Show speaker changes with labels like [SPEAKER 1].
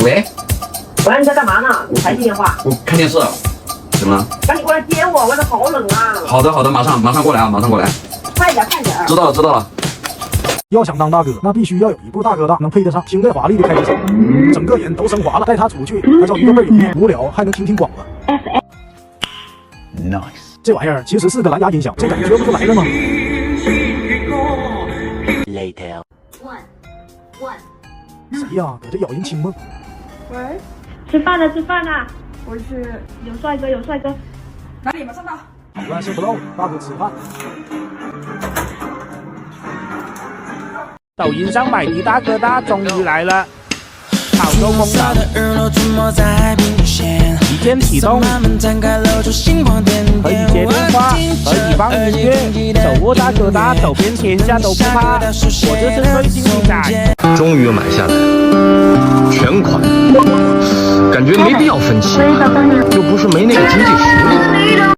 [SPEAKER 1] 喂，
[SPEAKER 2] 喂，你在干嘛呢？我才接电话。
[SPEAKER 1] 我看电视。怎么了？
[SPEAKER 2] 赶紧过来接我，外头好冷啊！
[SPEAKER 1] 好的，马上过来啊，马上过来。
[SPEAKER 2] 快点。
[SPEAKER 1] 知道了。
[SPEAKER 3] 要想当大哥，那必须要有一部大哥大，能配得上听着华丽的开车，整个人都升华了。带他出去，还找一个倍儿有无聊还能听广播。
[SPEAKER 4] Nice，
[SPEAKER 3] 这玩意儿其实是个蓝牙音响，这感觉不就来了吗
[SPEAKER 4] ？Later，
[SPEAKER 3] 谁呀？搁这咬人亲吗？
[SPEAKER 5] 喂，
[SPEAKER 6] 吃饭了，
[SPEAKER 5] 我是
[SPEAKER 6] 有帅哥，
[SPEAKER 5] 哪里？马上到。
[SPEAKER 3] 好了，先不唠了，大哥吃饭。
[SPEAKER 7] 抖音上买的大哥大终于来了，好多功能，一键启动，可以接电话，可以放音乐，手握大哥大，走遍天下都不怕。我这是最新的仔，
[SPEAKER 8] 终于买下来，全款，感觉没必要分期，又不是没那个经济实力。